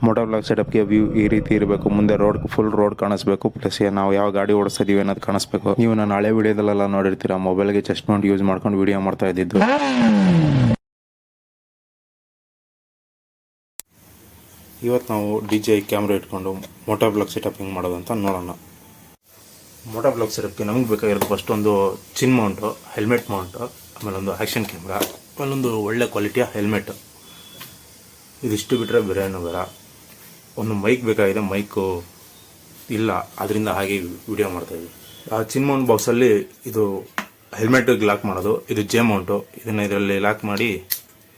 Moto blog ಸೆಟಪ್ಗೆ view ಈ ರೀತಿ ಇರಬೇಕು. ಮುಂದೆ ಫುಲ್ ರೋಡ್ ಕಾಣಿಸ್ಬೇಕು, ಪ್ಲಸ್ ನಾವು ಯಾವ ಗಾಡಿ ಓಡಿಸ್ತಾ ಇದೀವಿ ಅನ್ನೋದು ಕಾಣಿಸ್ಬೇಕು. ನೀವು ನಾನು ಹಳೆ ವಿಡಿಯೋದಲ್ಲೆಲ್ಲ ನೋಡಿರ್ತೀರಾ, ಮೊಬೈಲ್ಗೆ ಚೆಸ್ಟ್ ಮೌಂಟ್ ಯೂಸ್ ಮಾಡ್ಕೊಂಡು ವಿಡಿಯೋ ಮಾಡ್ತಾ ಇದ್ದಿದ್ದು. ಇವತ್ತು ನಾವು DJI ಕ್ಯಾಮ್ರಾ ಇಟ್ಕೊಂಡು ಮೋಟೋ ಬ್ಲಾಗ್ ಸೆಟಪ್ ಹೆಂಗೆ ಮಾಡೋದು ಅಂತ ನೋಡೋಣ. ಮೋಟೋ ಬ್ಲಾಗ್ ಸೆಟಪ್ಗೆ ನಮಗೆ ಬೇಕಾಗಿರೋದು ಫಸ್ಟ್ ಒಂದು ಚಿನ್ ಮೌಂಟು, ಹೆಲ್ಮೆಟ್ ಮೌಂಟು, ಆಮೇಲೆ ಒಂದು ಆ್ಯಕ್ಷನ್ ಕ್ಯಾಮ್ರಾ, ಆಮೇಲೆ ಒಂದು ಒಳ್ಳೆ ಕ್ವಾಲಿಟಿಯ ಹೆಲ್ಮೆಟ್. ಇದಿಷ್ಟು ಬಿಟ್ಟರೆ ಬೇರೆ ಏನೂ ಬೇಡ. ಒಂದು ಮೈಕ್ ಬೇಕಾಗಿದೆ, ಮೈಕು ಇಲ್ಲ, ಅದರಿಂದ ಹಾಗೆ ವಿಡಿಯೋ ಮಾಡ್ತಾಯಿದ್ವಿ. ಆ ಚಿನ್ ಮೌಂಟ್ ಬಾಕ್ಸಲ್ಲಿ ಇದು ಹೆಲ್ಮೆಟಿಗೆ ಲಾಕ್ ಮಾಡೋದು, ಇದು ಜೆ ಮೌಂಟು. ಇದನ್ನು ಇದರಲ್ಲಿ ಲಾಕ್ ಮಾಡಿ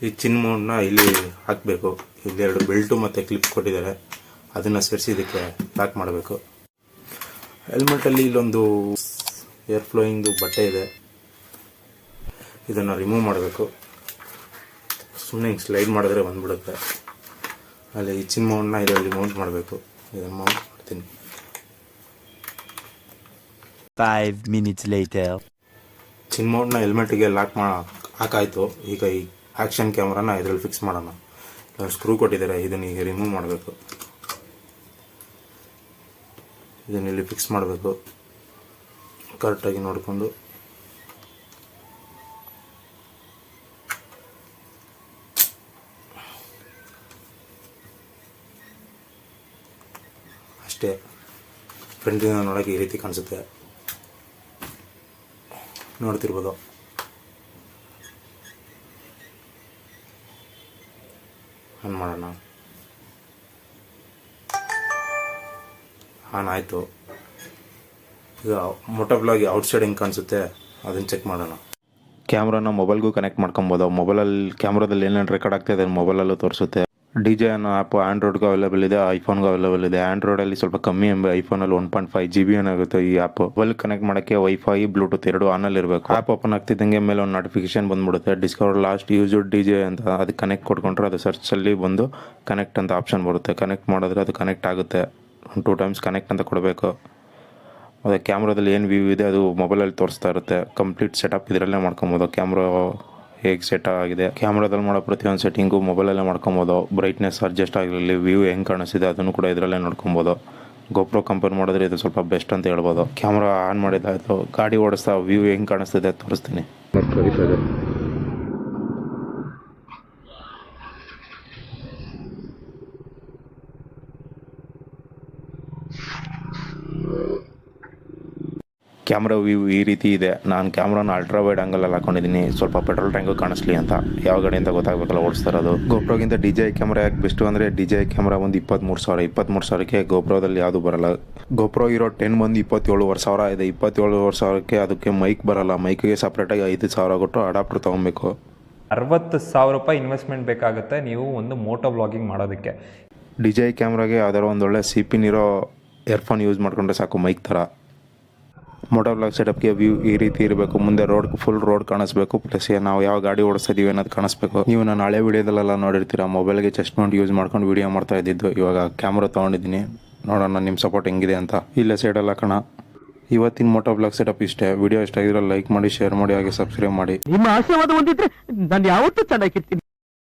ಈ ಚಿನ್ ಮೌಂಟ್ನ ಇಲ್ಲಿ ಹಾಕಬೇಕು. ಇಲ್ಲಿ 2 ಬೆಲ್ಟು ಮತ್ತು ಕ್ಲಿಪ್ ಕೊಟ್ಟಿದ್ದಾರೆ, ಅದನ್ನು ಸೇರಿಸಿ ಇದಕ್ಕೆ ಲಾಕ್ ಮಾಡಬೇಕು. ಹೆಲ್ಮೆಟಲ್ಲಿ ಇಲ್ಲೊಂದು ಏರ್ ಫ್ಲೋಯಿಂಗ್ದು ಬಟ್ಟೆ ಇದೆ, ಇದನ್ನು ರಿಮೂವ್ ಮಾಡಬೇಕು. ಸುಮ್ಮನೆ ಹಿಂಗೆ ಸ್ಲೈಡ್ ಮಾಡಿದ್ರೆ ಬಂದ್ಬಿಡುತ್ತೆ. ಅಲ್ಲಿ ಈ ಚಿನ್ ಮೌಂಟ್ನ ಇದರಲ್ಲಿ ಮೌಂಟ್ ಮಾಡಬೇಕು. ಇದನ್ನು ಮೌಂಟ್ ಮಾಡ್ತೀನಿ. 5 minutes later. ಚಿನ್ ಮೌಂಟ್ನ ಹೆಲ್ಮೆಟಿಗೆ ಹಾಕಾಯಿತು. ಈಗ ಈ ಆ್ಯಕ್ಷನ್ ಕ್ಯಾಮ್ರಾನ ಇದರಲ್ಲಿ ಫಿಕ್ಸ್ ಮಾಡೋಣ. ಸ್ಕ್ರೂ ಕೊಟ್ಟಿದ್ದಾರೆ, ಇದನ್ನು ಈಗ ರಿಮೂವ್ ಮಾಡಬೇಕು. ಇದನ್ನು ಇಲ್ಲಿ ಫಿಕ್ಸ್ ಮಾಡಬೇಕು ಕರೆಕ್ಟಾಗಿ ನೋಡಿಕೊಂಡು. ಅಷ್ಟೇ, ಫ್ರಂಟಿಂದ ನೋಡೋಕೆ ಈ ರೀತಿ ಕಾಣಿಸುತ್ತೆ, ನೋಡ್ತಿರ್ಬೋದು. ಆನ್ ಮಾಡೋಣ. ಆನ್ ಆಯಿತು. ಈಗ ಮೋಟೋ ಬ್ಲಾಗ್ ಔಟ್ಸೈಡ್ ಹೆಂಗೆ ಕಾಣಿಸುತ್ತೆ ಅದನ್ನು ಚೆಕ್ ಮಾಡೋಣ. ಕ್ಯಾಮ್ರಾನ ಮೊಬೈಲ್ಗೂ ಕನೆಕ್ಟ್ ಮಾಡ್ಕೊಬೋದು. ಮೊಬೈಲಲ್ಲಿ ಕ್ಯಾಮ್ರಾದಲ್ಲಿ ಏನೇನು ರೆಕಾರ್ಡ್ ಆಗ್ತಾಯಿದೆ ಅದನ್ನು ಮೊಬೈಲಲ್ಲೂ ತೋರಿಸುತ್ತೆ. DJI ಅನ್ನೋ ಆ್ಯಪು ಆ್ಯಂಡ್ರಾಯ್ಡ್ಗೂ ಅವೈಲೇಬಲ್ ಇದೆ, ಐಫೋನ್ಗೂ ಅವೈಲೇಬಲ್ ಇದೆ. ಆ್ಯಂಡ್ರಾಯ್ಡಲ್ಲಿ ಸ್ವಲ್ಪ ಕಮ್ಮಿ, ಐಫೋನಲ್ಲಿ 1.5 GB ಏನಾಗುತ್ತೆ. ಈ ಆ್ಯಪ್ ಮೊಬೈಲ್ ಕನೆಕ್ಟ್ ಮಾಡೋಕ್ಕೆ ವೈಫೈ, ಬ್ಲೂಟೂತ್ 2 ಆನಲ್ಲಿ ಇರಬೇಕು. ಆ್ಯಪ್ ಓಪನ್ ಆಗ್ತಿದ್ದಂಗೆ ಮೇಲೆ ಒಂದು ನೋಟಿಫಿಕೇಶನ್ ಬಂದ್ಬಿಡುತ್ತೆ, ಡಿಸ್ಕವರ್ ಲಾಸ್ಟ್ ಯೂಸ್ಡ್ DJI ಅಂತ. ಅದಕ್ಕೆ ಕನೆಕ್ಟ್ ಕೊಟ್ಕೊಂಡ್ರೆ ಅದು ಸರ್ಚಲ್ಲಿ ಬಂದು ಕನೆಕ್ಟ್ ಅಂತ ಆಪ್ಷನ್ ಬರುತ್ತೆ. ಕನೆಕ್ಟ್ ಮಾಡಿದ್ರೆ ಅದು ಕನೆಕ್ಟ್ ಆಗುತ್ತೆ. 2 ಟೈಮ್ಸ್ ಕನೆಕ್ಟ್ ಅಂತ ಕೊಡಬೇಕು. ಅದೇ ಕ್ಯಾಮ್ರಾದಲ್ಲಿ ಏನು ವ್ಯೂ ಇದೆ ಅದು ಮೊಬೈಲಲ್ಲಿ ತೋರಿಸ್ತಾ ಇರುತ್ತೆ. ಕಂಪ್ಲೀಟ್ ಸೆಟಪ್ ಇದರಲ್ಲೇ ಮಾಡ್ಕೊಬೋದು. ಕ್ಯಾಮ್ರಾ ಹೇಗೆ ಸೆಟ್ ಆಗಿದೆ, ಕ್ಯಾಮ್ರಾದಲ್ಲಿ ಮಾಡೋ ಪ್ರತಿಯೊಂದು ಸೆಟ್ಟಿಂಗು ಮೊಬೈಲಲ್ಲೇ ಮಾಡ್ಕೊಬೋದು. ಬ್ರೈಟ್ನೆಸ್ ಅಡ್ಜಸ್ಟ್ ಆಗಿರಲಿ, ವ್ಯೂ ಹೆಂಗೆ ಕಾಣಿಸ್ತಿದೆ ಅದನ್ನು ಕೂಡ ಇದರಲ್ಲೇ ನೋಡ್ಕೊಬೋದು. GoPro ಕಂಪೇರ್ ಮಾಡಿದ್ರೆ ಇದು ಸ್ವಲ್ಪ ಬೆಸ್ಟ್ ಅಂತ ಹೇಳ್ಬೋದು. ಕ್ಯಾಮ್ರಾ ಆನ್ ಮಾಡಿದ್ದಾಯಿತು, ಗಾಡಿ ಓಡಿಸ್ತಾ ವ್ಯೂ ಹೆಂಗೆ ಕಾಣಿಸ್ತಿದೆ ತೋರಿಸ್ತೀನಿ. ಕ್ಯಾಮ್ರಾ ವ್ಯೂ ಈ ರೀತಿ ಇದೆ. ನಾನು ಕ್ಯಾಮ್ರಾನ ಅಲ್ಟ್ರಾ ವೈಡ್ ಆ್ಯಂಗಲಲ್ಲಿ ಹಾಕೊಂಡಿದ್ದೀನಿ, ಸ್ವಲ್ಪ ಪೆಟ್ರೋಲ್ ಟ್ಯಾಂಕು ಕಾಣಿಸ್ಲಿ ಅಂತ. ಯಾವ ಗಾಡಿ ಅಂತ ಗೊತ್ತಾಗಬೇಕಲ್ಲ ಓಡಿಸ್ತಾ ಇರೋದು. GoProಗಿಂತ DJI ಕ್ಯಾಮ್ರಾ ಯಾಕೆ ಬೆಸ್ಟು ಅಂದರೆ, DJI ಕ್ಯಾಮ್ರಾ ಒಂದು 23,000ಕ್ಕೆ GoProದಲ್ಲಿ ಯಾವುದು ಬರಲ್ಲ. GoPro Hero 10 ಬಂದು 27,000 ಇದೆ. 27,000ಕ್ಕೆ ಅದಕ್ಕೆ ಮೈಕ್ ಬರಲ್ಲ. ಮೈಕಿಗೆ ಸಪ್ರೇಟಾಗಿ 5,000 ಕೊಟ್ಟು ಅಡಾಪ್ಟರ್ ತೊಗೊಬೇಕು. 60,000 ರೂಪಾಯಿ ಇನ್ವೆಸ್ಟ್ಮೆಂಟ್ ಬೇಕಾಗುತ್ತೆ ನೀವು ಒಂದು ಮೋಟೋ ವ್ಲಾಗಿಂಗ್ ಮಾಡೋದಕ್ಕೆ. DJI ಕ್ಯಾಮ್ರಾಗೆ ಯಾವ್ದಾರು ಒಂದು ಒಳ್ಳೆ ಸಿಪಿನ್ ಇರೋ ಇಯರ್ಫೋನ್ ಯೂಸ್ ಮಾಡಿಕೊಂಡ್ರೆ ಸಾಕು, ಮೈಕ್ ಥರ. ಮೋಟೋ ಬ್ಲಾಗ್ ಸೆಟಪ್ಗೆ ವ್ಯೂ ಈ ರೀತಿ ಇರಬೇಕು. ಮುಂದೆ ಫುಲ್ ರೋಡ್ ಕಾಣಿಸ್ಬೇಕು, ಪ್ಲಸ್ ನಾವು ಯಾವ ಗಾಡಿ ಓಡಿಸ್ತಾ ಇದೀವಿ ಅನ್ನೋದು ಕಾಣಿಸ್ಬೇಕು. ನೀವು ನಾನು ಹಳೆ ವಿಡಿಯೋದಲ್ಲೆಲ್ಲ ನೋಡಿರ್ತೀರಾ, ಮೊಬೈಲ್ಗೆ ಚೆಸ್ಟ್ ಮೌಂಟ್ ಯೂಸ್ ಮಾಡ್ಕೊಂಡು ವಿಡಿಯೋ ಮಾಡ್ತಾ ಇದ್ದಿದ್ದು. ಇವಾಗ ಕ್ಯಾಮ್ರಾ ತೊಗೊಂಡಿದ್ದೀನಿ, ನೋಡೋಣ ನಿಮ್ಮ ಸಪೋರ್ಟ್ ಹೆಂಗಿದೆ ಅಂತ. ಇಲ್ಲೇ ಸೈಡಲ್ಲ ಕಣ. ಇವತ್ತಿನ ಮೋಟೋ ಬ್ಲಾಗ್ ಸೆಟಪ್ ಇಷ್ಟೇ. ವಿಡಿಯೋ ಇಷ್ಟ ಆಗಿದ್ರೆ ಲೈಕ್ ಮಾಡಿ, ಶೇರ್ ಮಾಡಿ, ಹಾಗೆ ಸಬ್ಸ್ಕ್ರೈಬ್ ಮಾಡಿ. ನಿಮ್ಮ ಆಶೀರ್ವಾದ ಹೊಂದಿದ್ರೆ ನಾನು ಯಾವತ್ತೂ ಚೆನ್ನಾಗಿರ್ತೀನಿ.